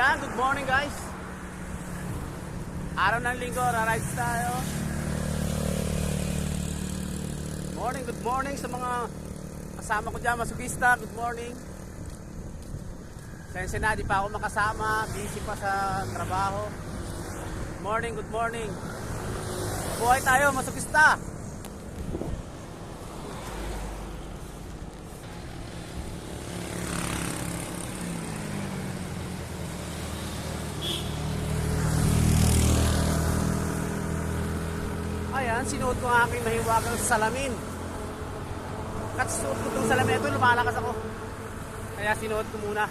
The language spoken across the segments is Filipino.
Ayan, good morning guys. Araw ng linggo, rarides tayo. Good morning sa mga kasama ko dyan, masugista. Good morning. Sa Ensenada, di pa ako makasama. Busy pa sa trabaho. Good morning. Buhay tayo, masugista. Ayan, sinuot ko ang aking mahiwagang salamin. Katsuot ko itong salamin ito, lumalakas ako. Kaya sinuot ko muna.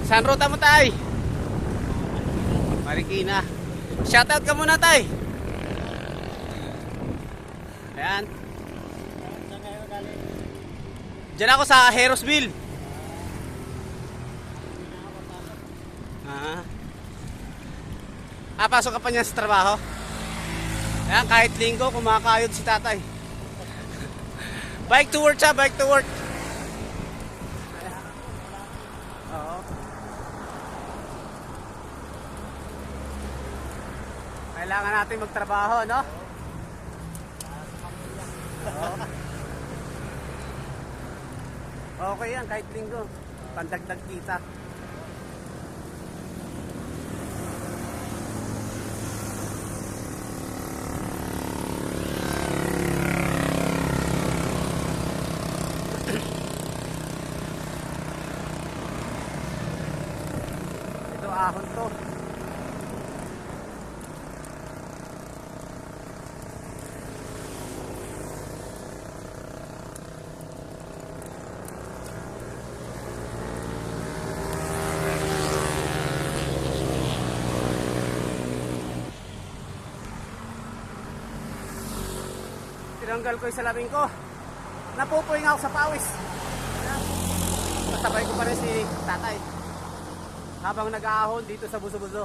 Saan ruta mo, tay? Marikina. Shoutout ka muna, tay. Ayan. Diyan ako sa Herosville. Pasok ka pa niya sa trabaho. Ayan, kahit linggo, kumakayod si tatay. Bike to work siya, bike to work. Oo. Kailangan natin magtrabaho, no? Oo. Okay yan, kahit linggo. Pandagdag kita. Ito ahon to. Tinanggal ko yung salamin ko. Napupuwing ako sa pawis. Kasabay ko pa rin si tatay habang nag-aahon dito sa buso-buso.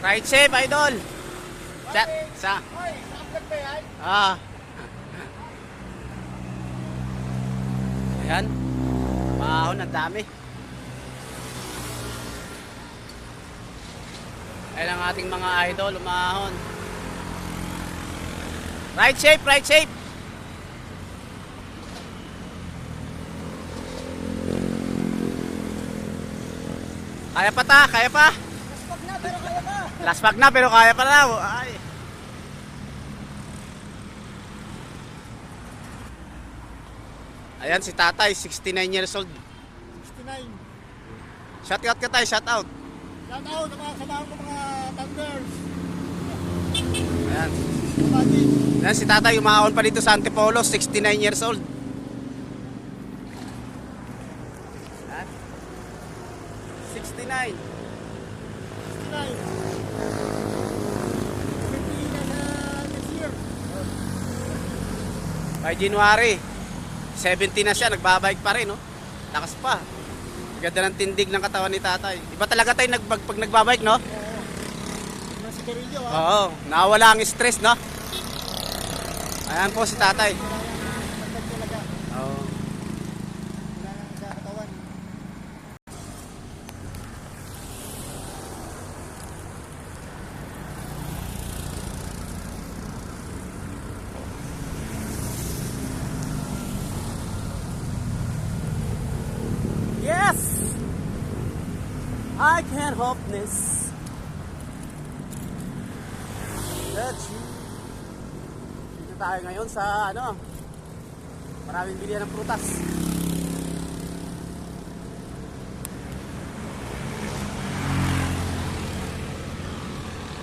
Ride safe, idol. Chat sa. Ayan. Mahon, ang dami. Ayan ang ating mga idol, umahon. Ride safe, ride safe. Kaya pa ta, kaya pa. Last pack na pero kaya pa na. Ay. Ayan si tatay, 69 years old. 69. Shout out ka tayo, shout out. Shout out sa mga kasama ko mga Thunders. Ayan. Ayan si tatay, umahon pa dito sa Antipolo, 69 years old. Ayan. 69. 69. By January. 70 na siya, nagbabike pa rin, no? Lakas pa. Ganda ng tindig ng katawan ni tatay. Iba talaga tayo pag nagbabike, no? Oo. Yung sigarilyo ha. Oo, nawala ang stress, no? Ayan po si tatay. Pagkat talaga. Oo. Wala nang sa katawan. Yes! I can't help this. That you. Dito tayo ngayon sa ano, maraming bilihan ng prutas.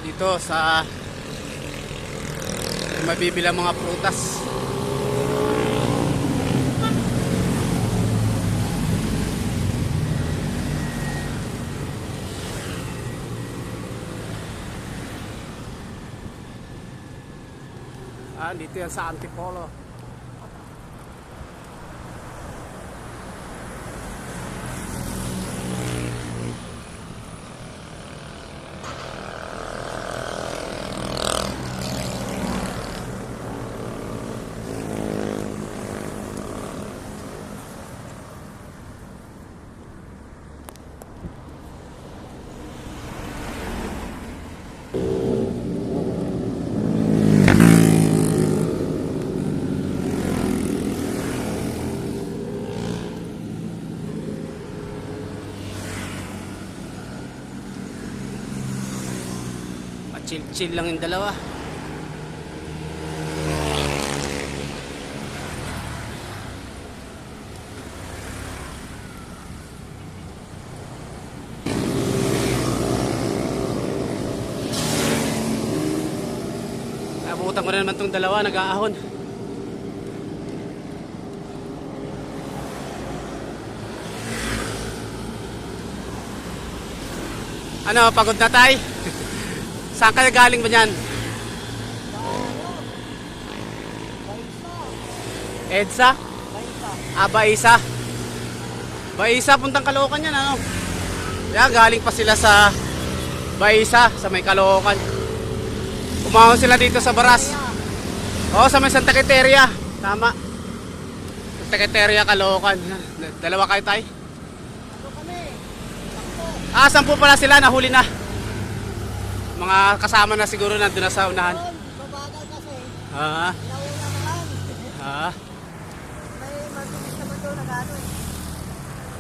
Dito sa mabibili ang mga prutas. Dito yan sa Antipolo. Chill lang yung dalawa. Abutan ko na naman tong dalawa, nag-aahon. Ano, pagod na tayo? Saan kayo galing ba yan? EDSA? Baisa. Baisa, puntang Caloocan yan, ano? Yan, galing pa sila sa Baisa, sa may Caloocan. Umahon sila dito sa Baras. Oo, sa may Santa Quiteria. Tama. Santa Quiteria, Caloocan. Dalawa kayo tayo? Ano kami? 10 pala sila, nahuli na. Mga kasama na siguro nandun na sa unahan. Babagal kasi. Ah, Nauna naman. ah. May matulis naman doon nag-ano eh.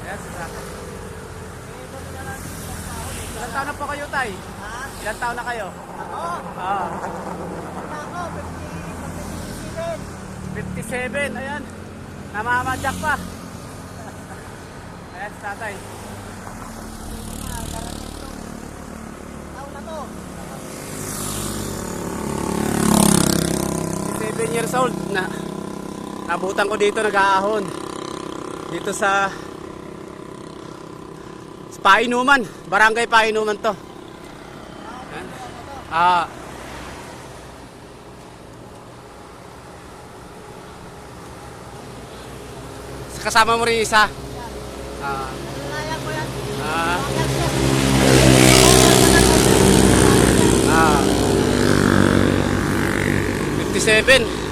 Yes, exactly. Eh, kami na lang sa tao. Ilan taon na po kayo, tay? Ha? Ilan taon na kayo? Ako? Ah, Ako, 57, 57. ayan. Namamadyak pa. Yes, tatay. Taon na to. 7 years old na nabutan ko dito, nag-aahon dito sa Painuman, barangay Painuman to. Ayan. Kasama mo rin isa. Nalaya ko yan. Ah, Bakit siya? 57.